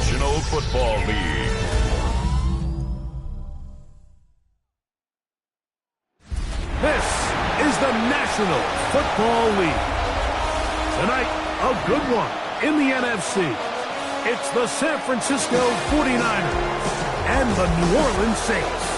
National Football League. This is the National Football League. Tonight, a good one in the NFC. It's the San Francisco 49ers and the New Orleans Saints.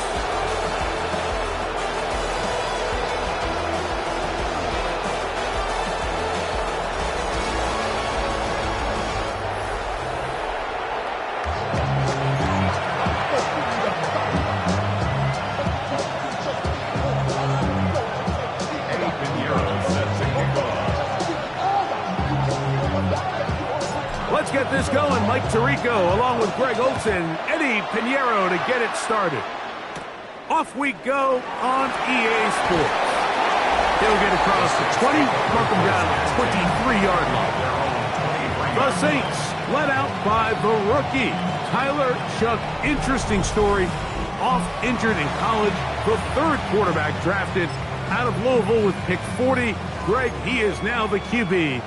Let's get this going. Mike Tirico along with Greg Olsen, Eddie Pinheiro to get it started. Off we go on EA Sports. He'll get across the 20, mark him down at the 23-yard line. The Saints led out by the rookie, Tyler Shough. Interesting story. Off injured in college, the third quarterback drafted out of Louisville with pick 40. Greg, he is now the QB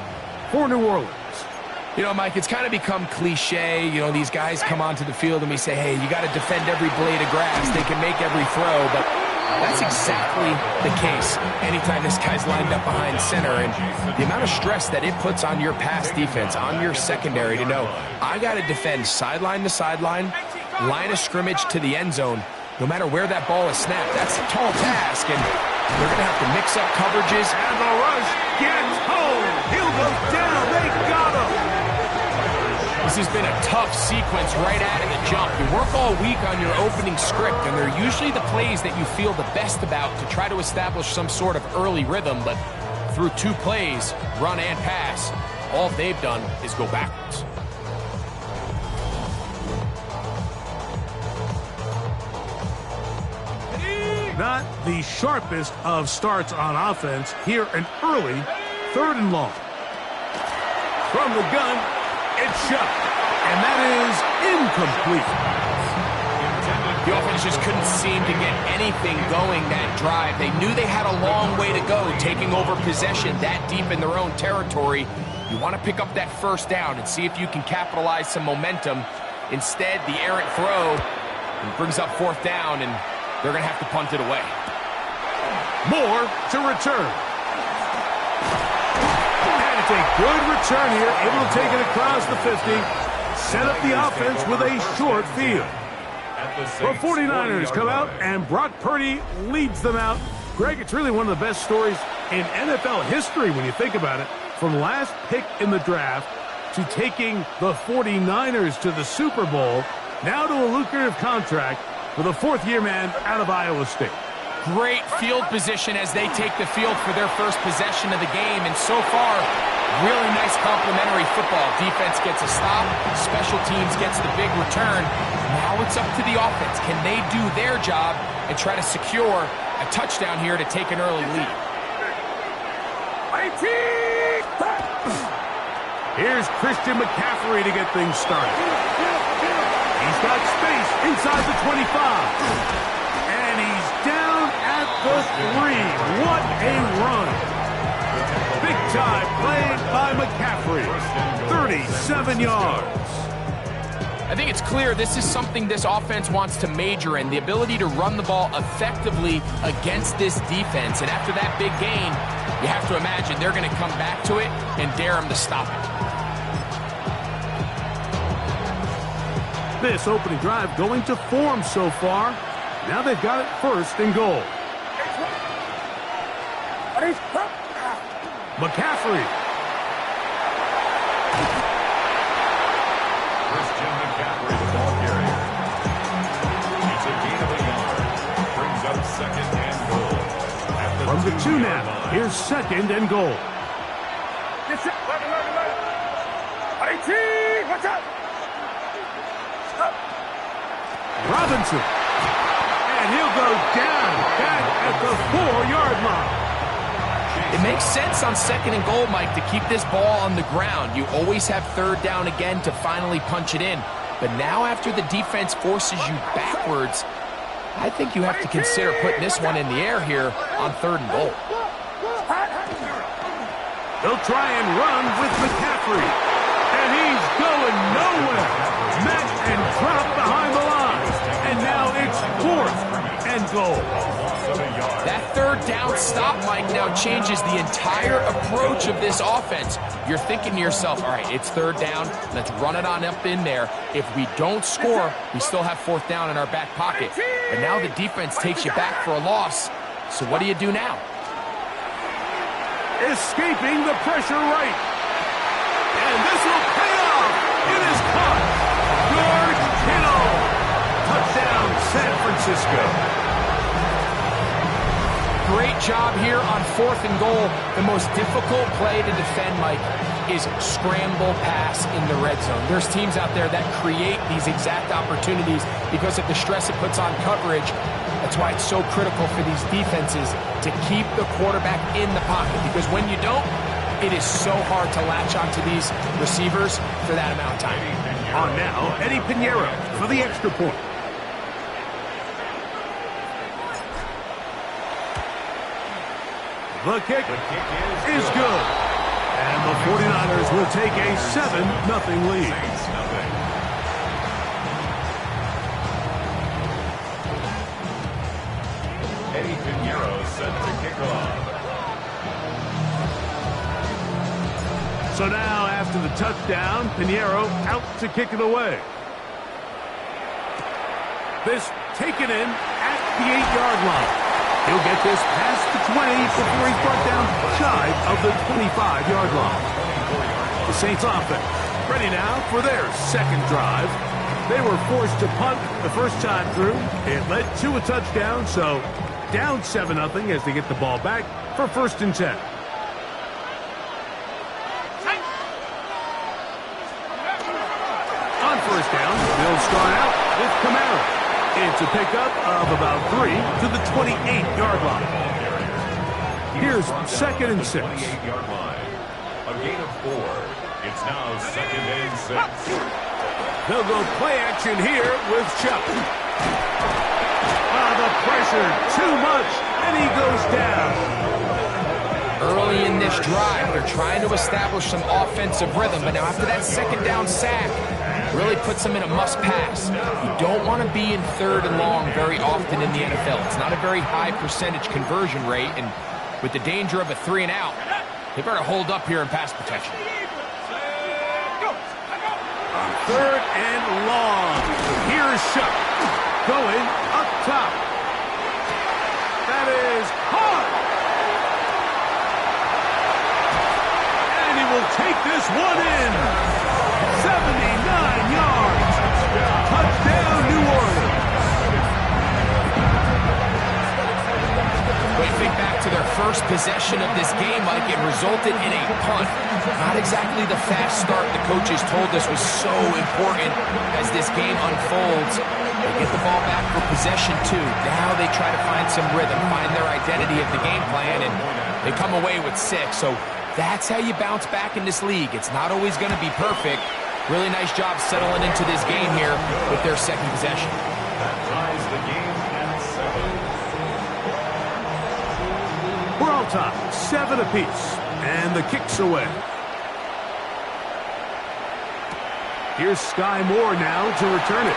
for New Orleans. You know, Mike, it's kind of become cliche. You know, these guys come onto the field and we say, hey, you got to defend every blade of grass. They can make every throw, but that's exactly the case anytime this guy's lined up behind center. And the amount of stress that it puts on your pass defense, on your secondary to know, I got to defend sideline to sideline, line of scrimmage to the end zone, no matter where that ball is snapped. That's a tall task, and they're going to have to mix up coverages. And the rush gets home. He'll go down. They got him. This has been a tough sequence right out of the jump. You work all week on your opening script, and they're usually the plays that you feel the best about to try to establish some sort of early rhythm, but through two plays, run and pass, all they've done is go backwards. Not the sharpest of starts on offense. Here an early 3rd and long. From the gun, it's Shough, and that is incomplete. The offense just couldn't seem to get anything going that drive. They knew they had a long way to go, taking over possession that deep in their own territory. You want to pick up that first down and see if you can capitalize some momentum. Instead, the errant throw brings up 4th down, and they're going to have to punt it away. Moore to return. And it's a good return here, able to take it across the 50. Set up the offense with a short field. The 49ers come out, and Brock Purdy leads them out. Greg, it's really one of the best stories in NFL history when you think about it. From last pick in the draft to taking the 49ers to the Super Bowl, now to a lucrative contract with a 4th-year man out of Iowa State. Great field position as they take the field for their first possession of the game, and so far, really nice complementary football. Defense gets a stop, special teams gets the big return. Now it's up to the offense. Can they do their job and try to secure a touchdown here to take an early lead? Here's Christian McCaffrey to get things started. He's got space inside the 25. And he's down at the 3. What a run. Big time play by McCaffrey. 37 yards. I think it's clear this is something this offense wants to major in, the ability to run the ball effectively against this defense. And after that big gain, you have to imagine they're going to come back to it and dare them to stop it. This opening drive going to form so far. Now they've got it 1st and goal. McCaffrey. Christian McCaffrey, the ball carrier. It's a gain of a yard. Brings up 2nd and goal. From the 2 now, here's 2nd and goal. Robinson. And he'll go down back at the 4-yard line. It makes sense on 2nd and goal, Mike, to keep this ball on the ground. You always have 3rd down again to finally punch it in. But now after the defense forces you backwards, I think you have to consider putting this one in the air here on 3rd and goal. They'll try and run with McCaffrey. And he's going nowhere. goal. Loss of a yard. That third down stop, Mike, now changes the entire approach of this offense. You're thinking to yourself, all right, it's third down. Let's run it on up in there. If we don't score, we still have fourth down in our back pocket. But now the defense takes you back for a loss. So what do you do now? Escaping the pressure right. And this will pay off. It is caught. George Kittle. Touchdown, San Francisco. Great job here on 4th and goal. The most difficult play to defend, Mike, is scramble pass in the red zone. There's teams out there that create these exact opportunities because of the stress it puts on coverage. That's why it's so critical for these defenses to keep the quarterback in the pocket, because when you don't, it is so hard to latch onto these receivers for that amount of time. On now, Eddie Pinheiro for the extra point. The kick is good. And the 49ers will take a 7-0 lead. Eddie Pinheiro set to kick off. So now, after the touchdown, Pinheiro out to kick it away. This taken in at the 8-yard line. He'll get this past the 20 before he's brought down shy of the 25-yard line. The Saints offense ready now for their second drive. They were forced to punt the first time through. It led to a touchdown, so down 7-0 as they get the ball back for 1st and 10. On 1st down, they'll start out with Kamara. It's a pickup of about 3 to the 28-yard line. Here's 2nd and 6. 28-yard line. A gain of 4. It's now 2nd and 6. They'll go play action here with Chubb. The pressure, too much, and he goes down. Early in this drive, they're trying to establish some offensive rhythm, but now after that 2nd down sack, really puts them in a must-pass. You don't want to be in 3rd and long very often in the NFL. It's not a very high percentage conversion rate, and with the danger of a 3 and out, they better hold up here in pass protection. On 3rd and long, here's Shuck going up top. That is hard. And he will take this one in. 79 yards. Touchdown, New Orleans. When you think back to their first possession of this game, Mike, it resulted in a punt. Not exactly the fast start the coaches told us was so important as this game unfolds. They get the ball back for possession 2. Now they try to find some rhythm, find their identity of the game plan, and they come away with 6. So that's how you bounce back in this league. It's not always going to be perfect. Really nice job settling into this game here with their 2nd possession. That ties the game at 7. We're all tied, 7 apiece, and the kick's away. Here's Sky Moore now to return it.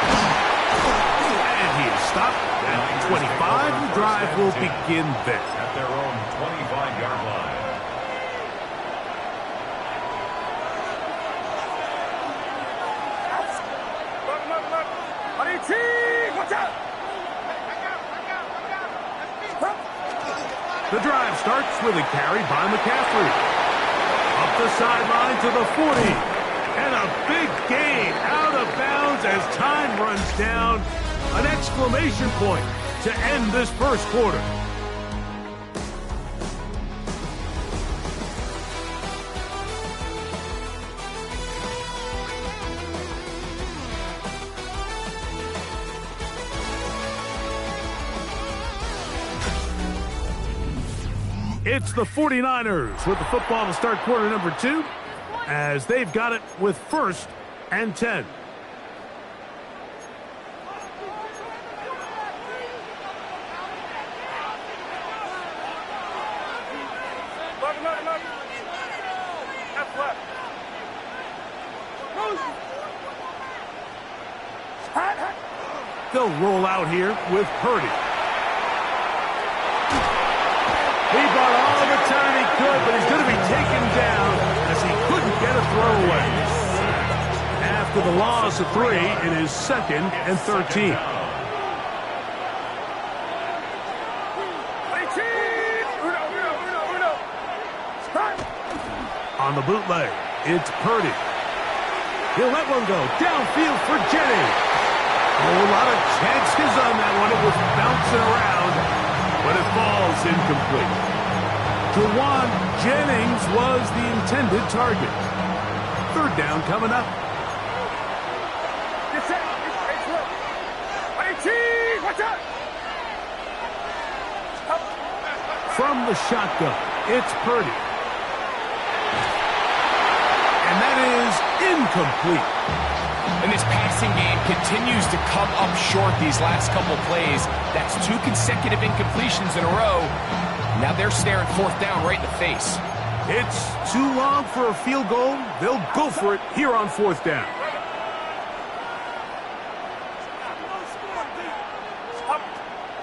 And he is stopped at 25. The drive will begin there. At their own 25-yard line. The drive starts with a carry by McCaffrey. Up the sideline to the 40. And a big gain out of bounds as time runs down. An exclamation point to end this first quarter. It's the 49ers with the football to start quarter number 2, as they've got it with 1st and 10. They'll roll out here with Purdy. He bought all the time he could, but he's going to be taken down as he couldn't get a throwaway. After the loss of 3, it is 2nd and 13. On the bootleg, it's Purdy. He'll let one go. Downfield for Jennings. Oh, a lot of chances on that one. It was bouncing around, but it falls incomplete. Jawan Jennings was the intended target. 3rd down coming up. From the shotgun, it's Purdy. And that is incomplete. And this passing game continues to come up short these last couple plays. That's 2 consecutive incompletions in a row. Now they're staring 4th down right in the face. It's too long for a field goal. They'll go for it here on 4th down.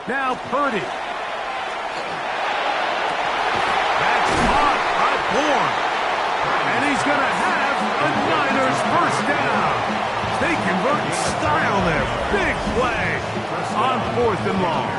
Now Purdy. That's caught by Bourne. And he's going to have a Niners 1st down. They convert in style there. Big play on 4th and long.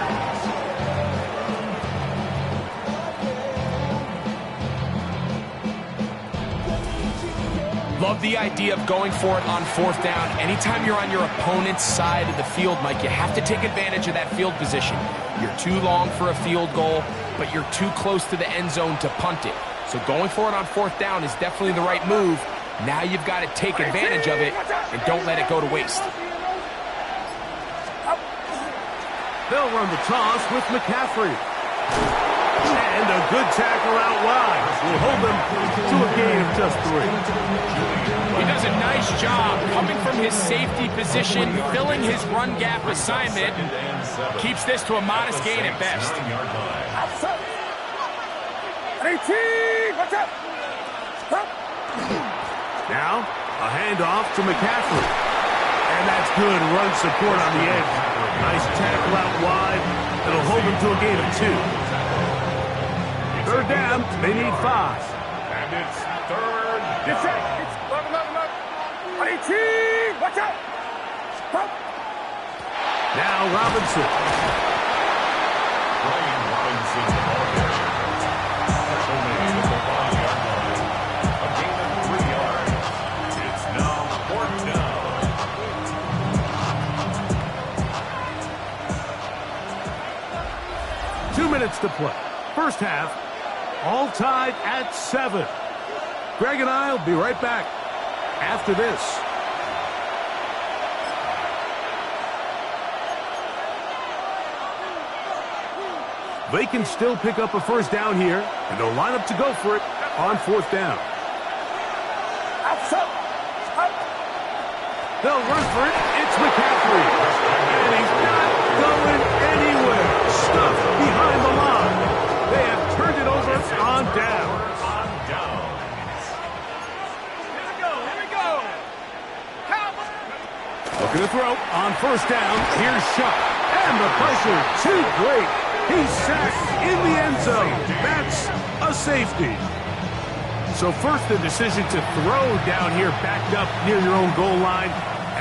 Love the idea of going for it on 4th down. Anytime you're on your opponent's side of the field, Mike, you have to take advantage of that field position. You're too long for a field goal, but you're too close to the end zone to punt it. So going for it on 4th down is definitely the right move. Now you've got to take advantage of it and don't let it go to waste. They'll run the toss with McCaffrey. And a good tackle out wide. Will hold them to a gain of just 3. He does a nice job coming from his safety position, filling his run gap assignment. Keeps this to a modest gain at best. Now, a handoff to McCaffrey. And that's good run support on the edge. Nice tackle out wide. It'll hold them to a gain of 2. 3rd down, they need 5. And it's 3rd down. Now Robinson. Brian Robinson, the ball carrier. Only at the 5-yard line. A gain of 3 yards. It's now 4th down. 2 minutes to play. First half, all tied at 7. Greg and I will be right back after this. They can still pick up a 1st down here, and they'll line up to go for it on 4th down. They'll run for it. It's McCaffrey. And he's not going anywhere. Stuffed behind the line. They have turned it over on down. Looking to throw on 1st down. Here's Shuck. And the pressure too great. He's sacked in the end zone. That's a safety. So first the decision to throw down here backed up near your own goal line.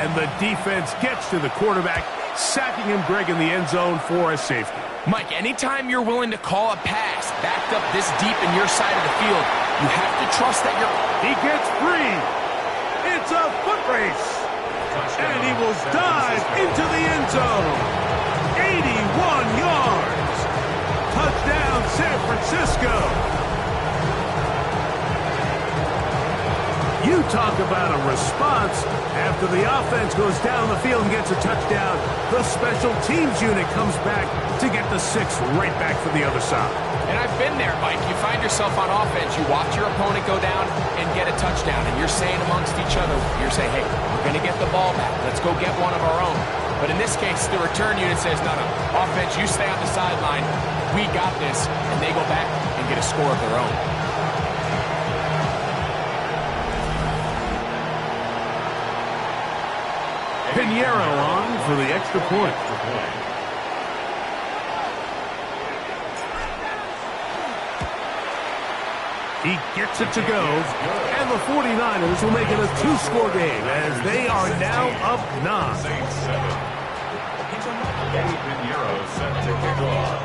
And the defense gets to the quarterback, sacking him, Greg, in the end zone for a safety. Mike, anytime you're willing to call a pass backed up this deep in your side of the field, you have to trust that He gets free. It's a foot race. And he will dive into the end zone. 81 yards. Touchdown, San Francisco. You talk about a response. After the offense goes down the field and gets a touchdown, the special teams unit comes back to get the 6 right back for the other side. And I've been there, Mike. You find yourself on offense, you watch your opponent go down and get a touchdown, and you're saying amongst each other, you're saying, hey, we're going to get the ball back. Let's go get one of our own. But in this case, the return unit says, no, offense, you stay on the sideline. We got this. And they go back and get a score of their own. Pinheiro on for the extra point. He gets it to go, and the 49ers will make it a two-score game as they are now up 9. Eddie Pinheiro set to kick off.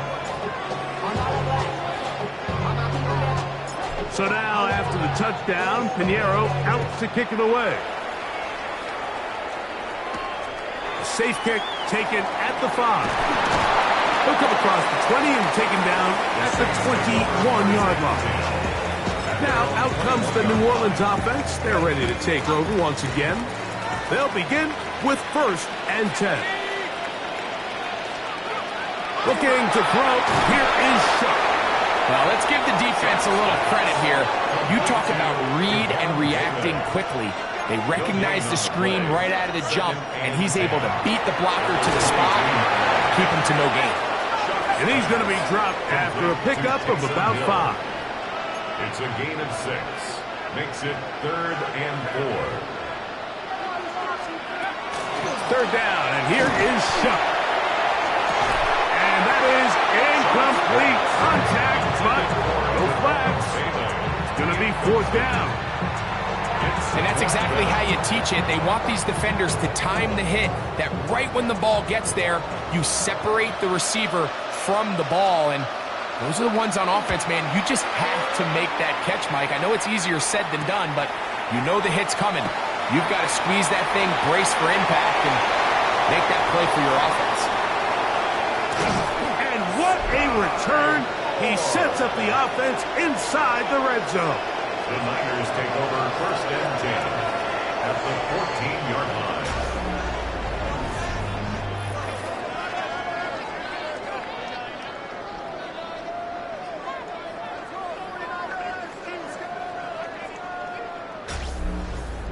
So now, after the touchdown, Pinheiro out to kick it away. Safe kick taken at the 5. He'll come across the 20 and taken down at the 21-yard line. Now, out comes the New Orleans offense. They're ready to take over once again. They'll begin with 1st and 10. Looking to throw. Here is Sharp. Well, let's give the defense a little credit here. You talk about read and reacting quickly. They recognize the screen right out of the jump, and he's able to beat the blocker to the spot and keep him to no gain. And he's going to be dropped after a pickup of about 5. It's a gain of 6. Makes it 3rd and 4. 3rd down, and here is Sharp. And that is incomplete contact, but no flags. It's going to be 4th down. And that's exactly how you teach it. They want these defenders to time the hit, that right when the ball gets there, you separate the receiver from the ball. And those are the ones on offense, man. You just have to make that catch, Mike. I know it's easier said than done, but you know the hit's coming. You've got to squeeze that thing, brace for impact, and make that play for your offense. And what a return. He sets up the offense inside the red zone. The Niners take over 1st and 10 at the 14-yard line.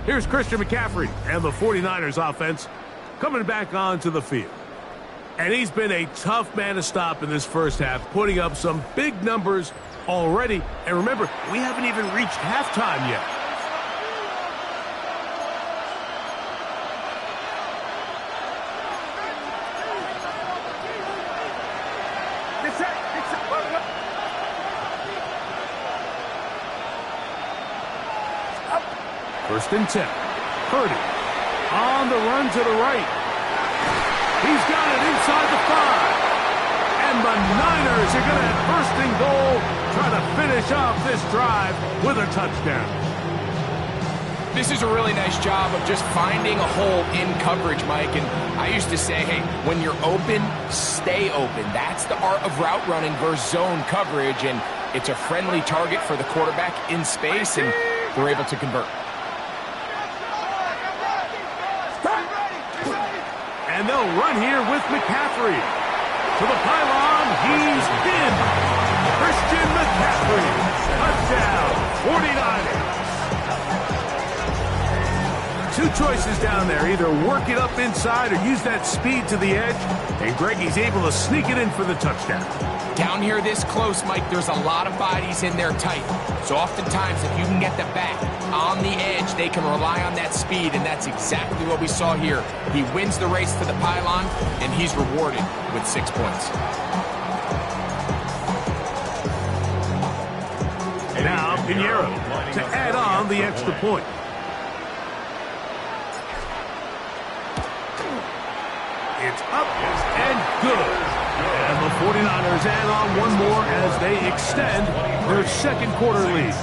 Here's Christian McCaffrey and the 49ers offense coming back onto the field. And he's been a tough man to stop in this first half, putting up some big numbers already. And remember, we haven't even reached halftime yet. First and 10. Purdy on the run to the right. He's got it inside the 5. And the Niners are going to have 1st and goal, try to finish off this drive with a touchdown. This is a really nice job of just finding a hole in coverage, Mike. And I used to say, hey, when you're open, stay open. That's the art of route running versus zone coverage. And it's a friendly target for the quarterback in space, and they're able to convert. And they'll run here with McCaffrey. To the pylon, he's in. Christian McCaffrey. Touchdown, 49ers. Two choices down there. Either work it up inside or use that speed to the edge. And Greggy's able to sneak it in for the touchdown. Down here this close, Mike, there's a lot of bodies in there tight. So oftentimes, if you can get the back on the edge, they can rely on that speed, and that's exactly what we saw here. He wins the race to the pylon, and he's rewarded with 6 points. Now, Pinheiro to add on the extra point. It's up and good. And the 49ers add on one more as they extend their 2nd quarter lead.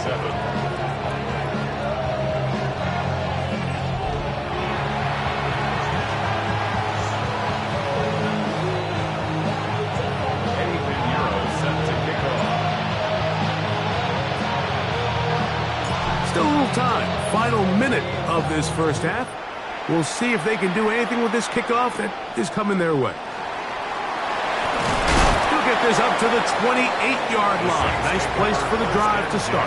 Eddie Pinheiro set to kick off. Still a little time. Final minute of this first half. We'll see if they can do anything with this kickoff that is coming their way. He'll get this up to the 28-yard line. Nice place for the drive to start.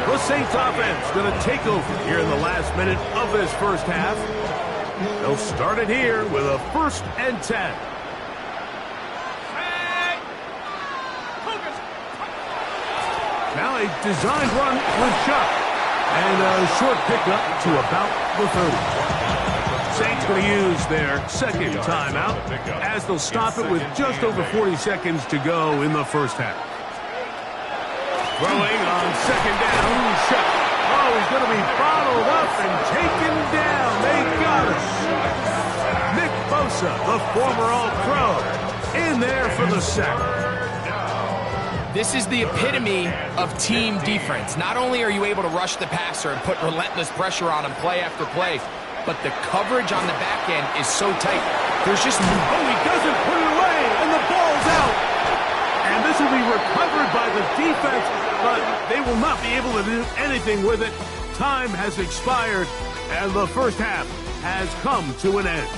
The Saints offense going to take over here in the last minute of this first half. They'll start it here with a 1st and 10. Now a designed run with Sharp. And a short pickup to about the 30. Saints going to use their second timeout as they'll stop it with just over 40 seconds to go in the first half. Throwing on second down, shot. Oh, he's going to be bottled up and taken down. They got us. Nick Bosa, the former All-Pro, in there for the sack. This is the epitome of team defense. Not only are you able to rush the passer and put relentless pressure on him play after play, but the coverage on the back end is so tight. There's just... Oh, he doesn't put it away, and the ball's out. And this will be recovered by the defense, but they will not be able to do anything with it. Time has expired, and the first half has come to an end.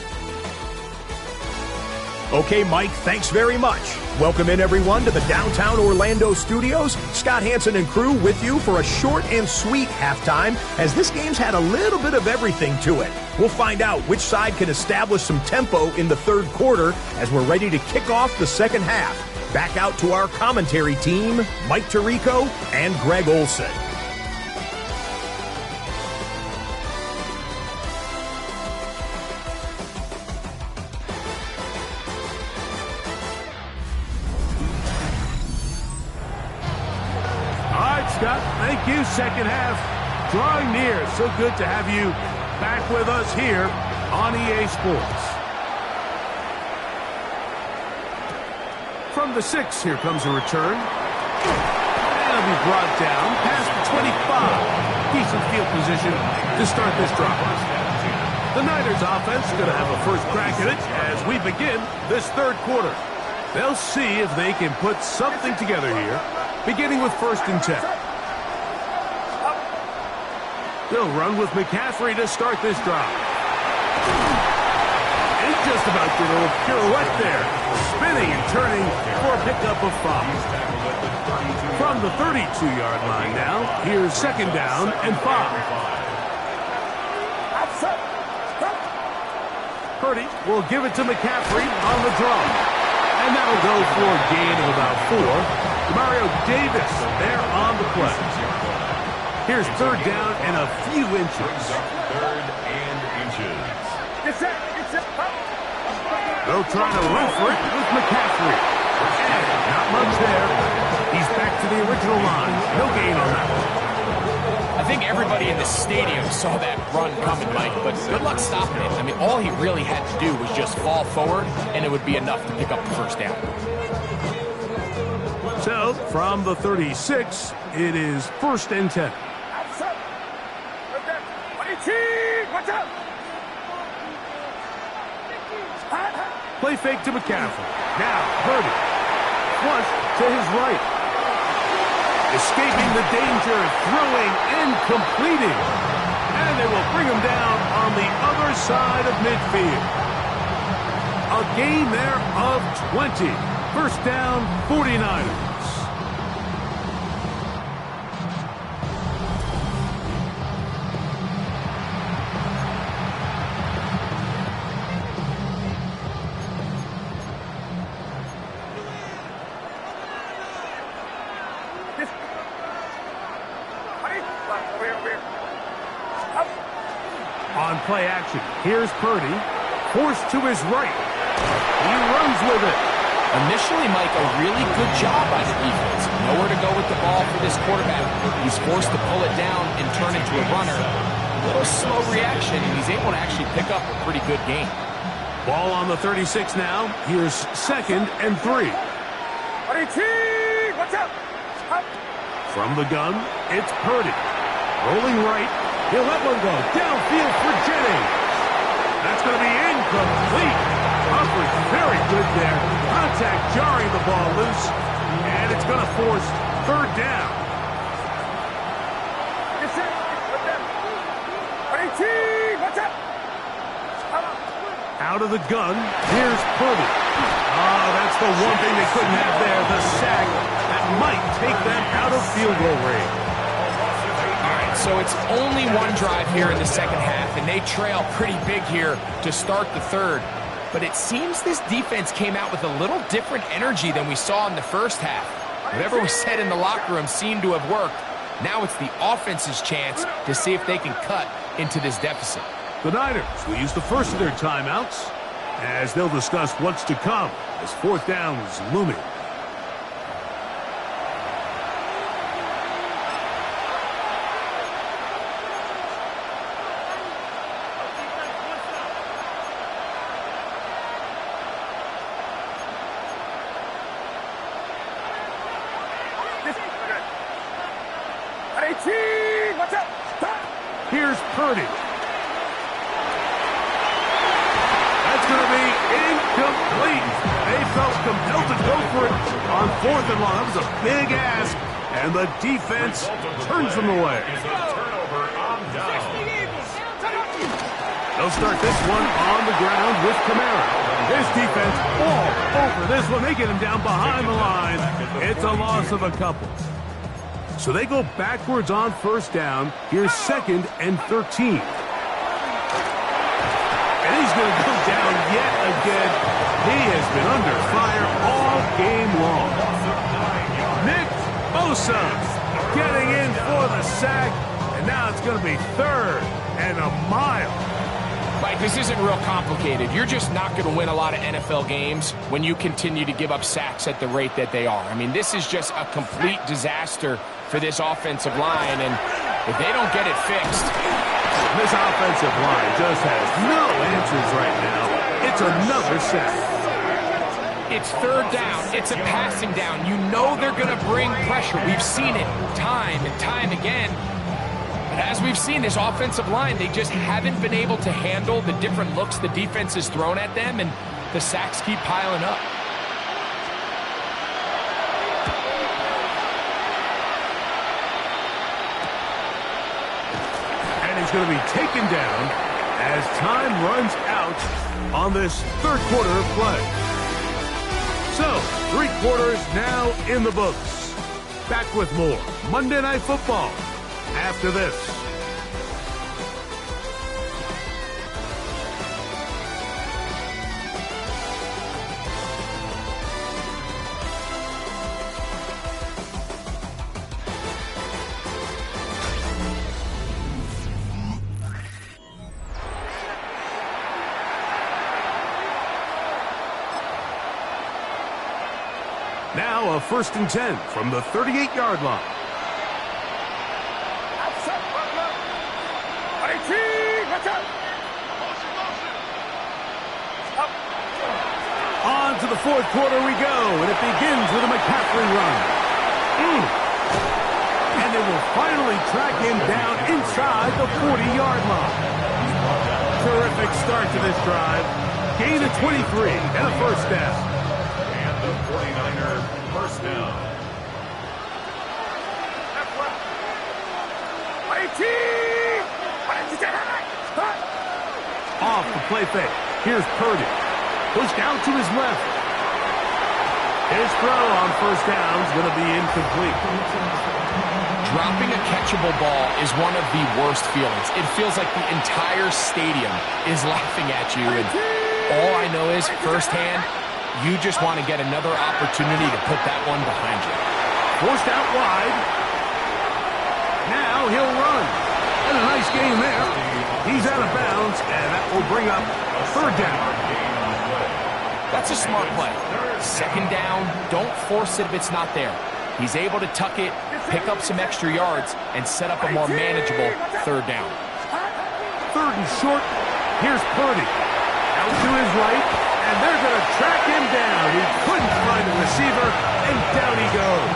Okay, Mike, thanks very much. Welcome in, everyone, to the downtown Orlando studios. Scott Hansen and crew with you for a short and sweet halftime, as this game's had a little bit of everything to it. We'll find out which side can establish some tempo in the third quarter as we're ready to kick off the second half. Back out to our commentary team, Mike Tirico and Greg Olsen. Thank you. Second half drawing near. So good to have you back with us here on EA Sports. From the 6, here comes a return. And it'll be brought down past the 25. Decent field position to start this drive. The Niners offense is going to have a first crack at it as we begin this third quarter. They'll see if they can put something together here, beginning with 1st and 10. They'll run with McCaffrey to start this drive. And just about did a little pirouette there. Spinning and turning for a pickup of 5. From the 32-yard line now, here's 2nd down and 5. Purdy will give it to McCaffrey on the draw. And that'll go for a gain of about 4. Mario Davis there on the play. Here's 3rd down and a few inches. 3rd and inches. They'll try to run for it with McCaffrey. And not much there. He's back to the original line. No gain on that one. I think everybody in the stadium saw that run coming, Mike, but good luck stopping it. I mean, all he really had to do was just fall forward, and it would be enough to pick up the first down. So, from the 36, it is 1st and 10. Play fake to McCaffrey. Now, Purdy. Flush to his right. Escaping the danger, throwing and completing. And they will bring him down on the other side of midfield. A gain there of 20. 1st down, 49ers. On play action, here's Purdy, forced to his right. He runs with it. Initially, Mike, a really good job by the defense. Nowhere to go with the ball for this quarterback. He's forced to pull it down and turn into a runner. A little slow reaction, and he's able to actually pick up a pretty good game. Ball on the 36 now. Here's 2nd and 3. From the gun, it's Purdy. Rolling right. He'll let one go. Downfield for Jennings. That's going to be incomplete. Humphrey's very good there. Contact jarring the ball loose. And it's going to force 3rd down. Out of the gun, here's Purdy. Oh, that's the one thing they couldn't have there, the sack that might take them out of field goal range. So it's only one drive here in the second half, and they trail pretty big here to start the third. But it seems this defense came out with a little different energy than we saw in the first half. Whatever was said in the locker room seemed to have worked. Now it's the offense's chance to see if they can cut into this deficit. The Niners will use the first of their timeouts as they'll discuss what's to come as fourth down is looming. Here's Purdy. That's going to be incomplete. They felt compelled to go for it on fourth and long. That was a big ask, and the defense turns them away. They'll start this one on the ground with Kamara. This defense all over this one. They get him down behind the line. It's a loss of a couple. So they go backwards on first down. Here's 2nd and 13. And he's going to go down yet again. He has been under fire all game long. Nick Bosa getting in for the sack. And now it's going to be 3rd and a mile. Mike, this isn't real complicated. You're just not going to win a lot of NFL games when you continue to give up sacks at the rate that they are. I mean, this is just a complete disaster for this offensive line, and if they don't get it fixed... This offensive line just has no answers right now. It's another sack. It's 3rd down. It's a passing down. You know they're going to bring pressure. We've seen it time and time again. But as we've seen, this offensive line, they just haven't been able to handle the different looks the defense has thrown at them, and the sacks keep piling up. And he's going to be taken down as time runs out on this 3rd quarter of play. So, 3 quarters now in the books. Back with more Monday Night Football after this. Now a 1st and 10 from the 38-yard line. On to the 4th quarter we go, and it begins with a McCaffrey run. And they will finally track him down inside the 40-yard line. Terrific start to this drive. Gain of 23 and a 1st down. And the 49er first down. Off the play fake. Here's Purdy. Pushed out to his left. His throw on first down is going to be incomplete. Dropping a catchable ball is one of the worst feelings. It feels like the entire stadium is laughing at you. And all I know is, firsthand, you just want to get another opportunity to put that one behind you. Forced out wide. Now he'll run. And a nice game there. He's out of bounds, and that will bring up a 3rd down. That's a smart play. 2nd down, don't force it if it's not there. He's able to tuck it, pick up some extra yards, and set up a more manageable 3rd down. 3rd and short. Here's Purdy. Out to his right, and they're going to track him down. He couldn't find a receiver, and down he goes.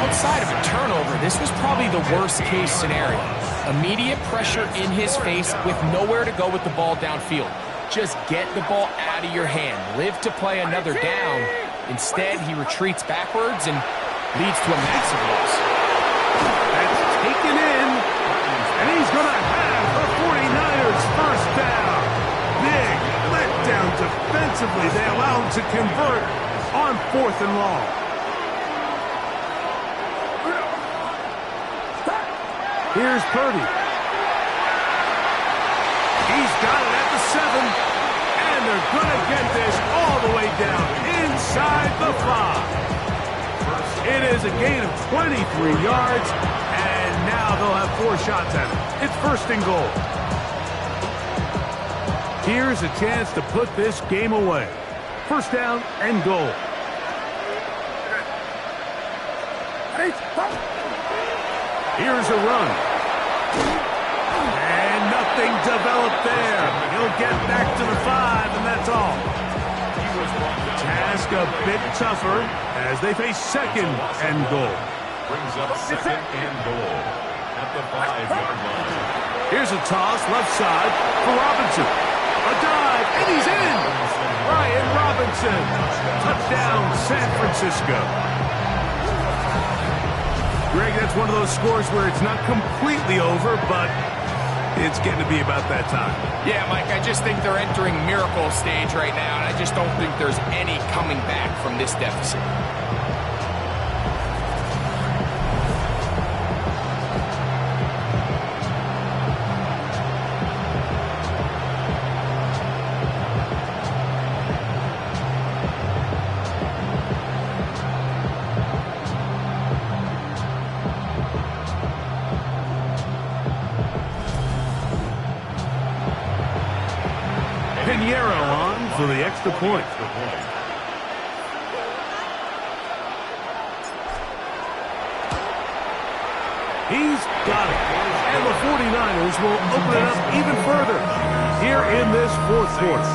Outside of a turnover, this was probably the worst-case scenario. Immediate pressure in his face with nowhere to go with the ball downfield. Just get the ball out of your hand. Live to play another down. Instead, he retreats backwards and leads to a massive loss. That's taken in, and he's going to have the 49ers first down. Big letdown defensively. They allow him to convert on 4th and long. Here's Purdy. He's got it at the 7, and they're going to get this all the way down inside the 5. It is a gain of 23 yards, and now they'll have 4 shots at it. It's 1st and goal. Here's a chance to put this game away. First down and goal. Here's a run. And nothing developed there. He'll get back to the 5, and that's all. Task a bit tougher as they face second and goal. Brings up second and goal at the 5-yard line. Here's a toss left side for Robinson. A dive, and he's in. Brian Robinson. Touchdown, San Francisco. Greg, that's one of those scores where it's not completely over, but it's getting to be about that time. Yeah, Mike, I just think they're entering miracle stage right now, and I just don't think there's any coming back from this deficit. Pinheiro on for the extra point. He's got it. And the 49ers will open it up even further here in this fourth quarter.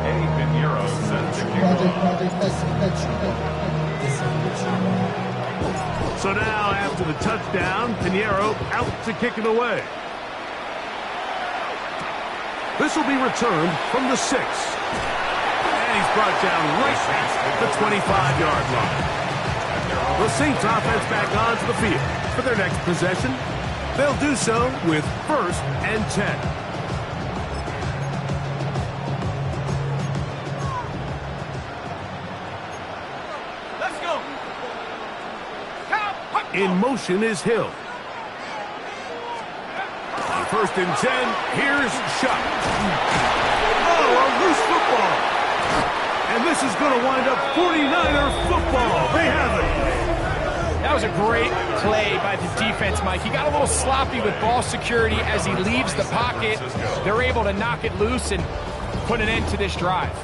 Eddie Pinheiro set to kick off. So now, after the touchdown, Pinheiro out to kick it away. This will be returned from the 6. And he's brought down right at the 25-yard line. The Saints offense back onto the field for their next possession. They'll do so with 1st and 10. In motion is Hill. On 1st and 10, here's Shuck. Oh, a loose football. And this is going to wind up 49er football. They have it. That was a great play by the defense, Mike. He got a little sloppy with ball security as he leaves the pocket. They're able to knock it loose and put an end to this drive.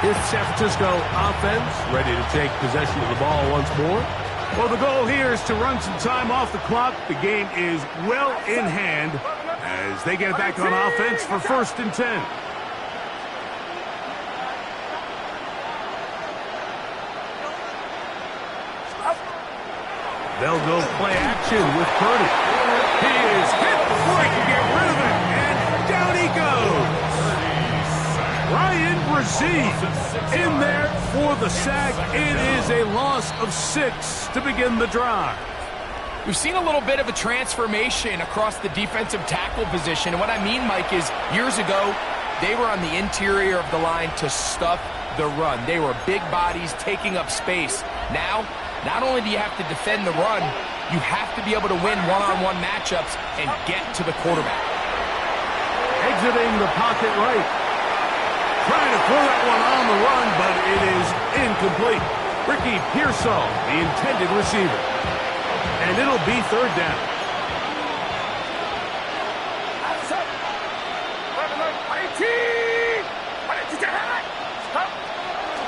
Here's the San Francisco offense ready to take possession of the ball once more. Well, the goal here is to run some time off the clock. The game is well in hand as they get back on offense for 1st and 10. They'll go play action with Purdy. He is hit before he can get rid of it, and down he goes. Ryan Brzee in there for the sack. It is a loss of 6 to begin the drive. We've seen a little bit of a transformation across the defensive tackle position. And what I mean, Mike, is years ago, they were on the interior of the line to stuff the run. They were big bodies taking up space. Now, not only do you have to defend the run, you have to be able to win one-on-one matchups and get to the quarterback. Exiting the pocket right. Trying to throw that one on the run, but it is incomplete. Ricky Pearsall, the intended receiver. And it'll be 3rd down.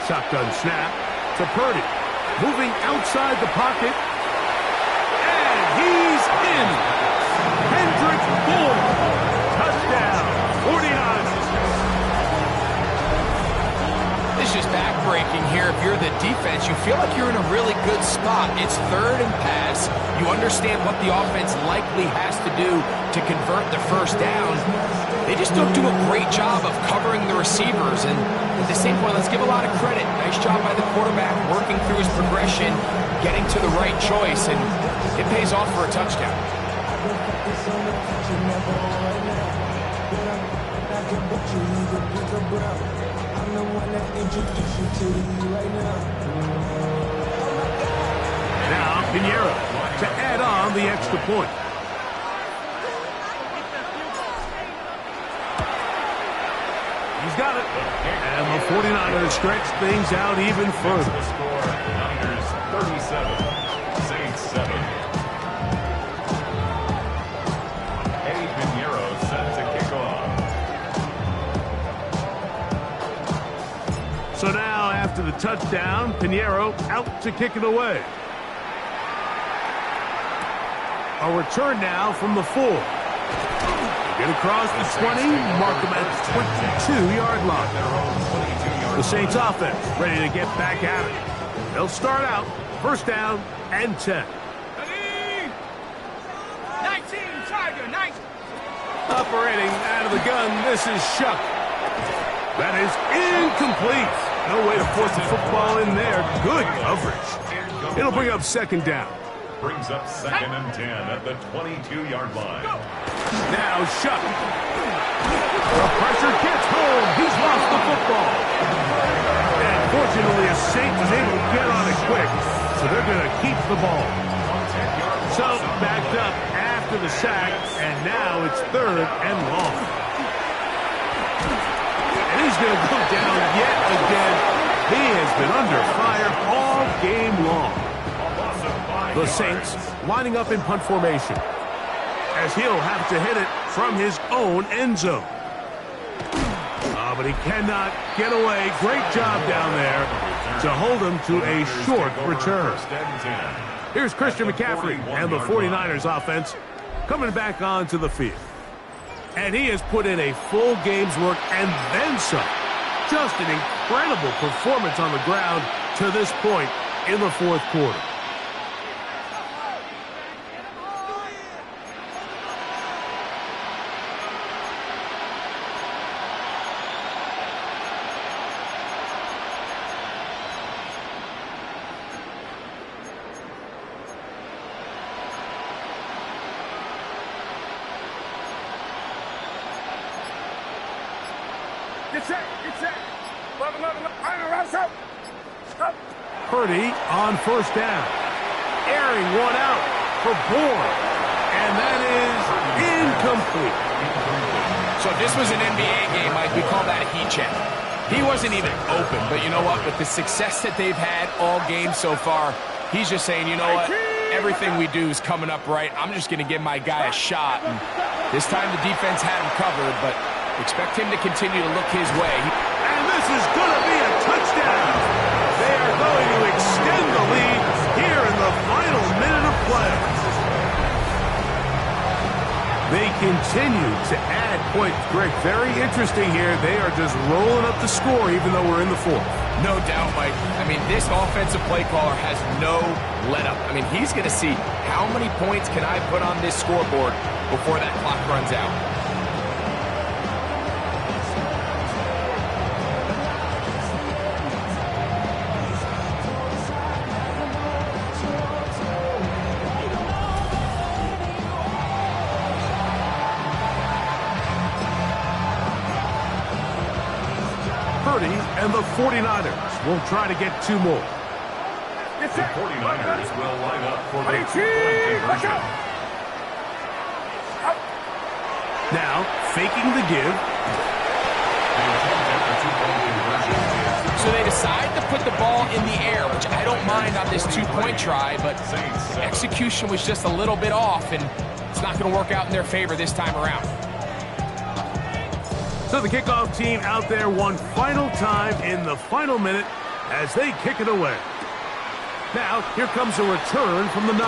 Shotgun snap to Purdy. Moving outside the pocket. And he's in. Hendrick Bourne. Touchdown. 49ers. It's just backbreaking here. If you're the defense, you feel like you're in a really good spot. It's 3rd and pass. You understand what the offense likely has to do to convert the 1st down. They just don't do a great job of covering the receivers. And at the same point, let's give a lot of credit. Nice job by the quarterback working through his progression, getting to the right choice, and it pays off for a touchdown. Now Pinheiro to add on the extra point. He's got it. And the 49ers stretch things out even further. The score, Niners 37, Saints 7. Eddie Pinheiro set to kick off. So now, after the touchdown, Pinheiro out to kick it away. A return now from the 4. Get across the 20, mark them at the 22-yard line. The Saints offense ready to get back at it. They'll start out first down and 10. 19, Tiger, 19. Operating out of the gun, this is Shuck. That is incomplete. No way to force the football in there. Good coverage. It'll bring up second down. Brings up second and 10 at the 22-yard line. Now Shuck. The pressure gets home. He's lost the football. And fortunately, a Saint was able to get on it quick, so they're going to keep the ball. So backed up after the sack, and now it's third and long. And he's going to go down yet again. He has been under fire all game long. The Saints lining up in punt formation, as he'll have to hit it from his own end zone. But he cannot get away. Great job down there to hold him to a short return. Here's Christian McCaffrey and the 49ers offense coming back onto the field. And he has put in a full game's work and then some. Just an incredible performance on the ground to this point in the fourth quarter. Purdy on first down. Airing one out for Bourne. And that is incomplete. So if this was an NBA game, Mike, we call that a heat check. He wasn't even open, but you know what? With the success that they've had all game so far, he's just saying, you know what? Everything we do is coming up right. I'm just going to give my guy a shot. And this time the defense had him covered, but expect him to continue to look his way. And this is going to be a touchdown. They are going to extend the lead here in the final minute of play. They continue to add points. Greg, very interesting here. They are just rolling up the score even though we're in the fourth. No doubt, Mike. I mean, this offensive play caller has no let-up. I mean, he's going to see how many points can I put on this scoreboard before that clock runs out. And the 49ers will try to get two more. The 49ers will line up for the two-point conversion. Now, faking the give. So they decide to put the ball in the air, which I don't mind on this two-point try, but execution was just a little bit off, and it's not going to work out in their favor this time around. So the kickoff team out there one final time in the final minute as they kick it away. Now, here comes a return from the 9.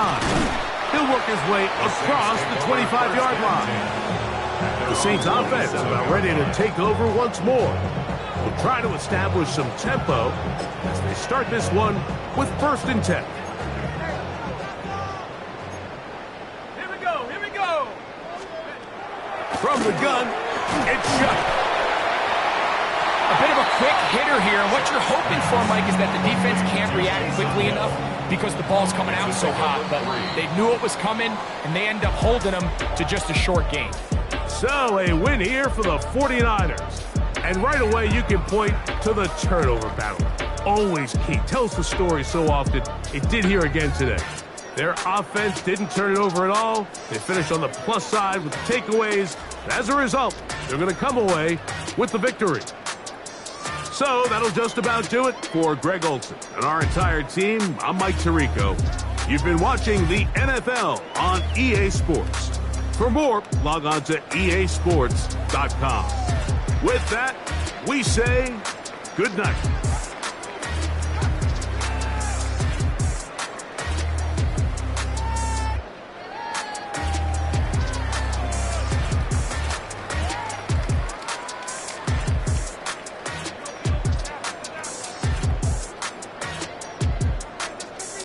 He'll work his way across the 25-yard line. The Saints offense is about ready to take over once more. We'll try to establish some tempo as they start this one with first and 10. Here we go. From the gun, it's Shuck. A bit of a quick hitter here, and what you're hoping for, Mike, is that the defense can't react quickly enough because the ball's coming out so hot. But they knew it was coming, and they end up holding them to just a short gain. So a win here for the 49ers. And right away, you can point to the turnover battle. Always key. Tells the story so often. It did here again today. Their offense didn't turn it over at all. They finished on the plus side with the takeaways. As a result, they're going to come away with the victory. So that'll just about do it for Greg Olsen and our entire team. I'm Mike Tirico. You've been watching the NFL on EA Sports. For more, log on to easports.com. With that, we say good night.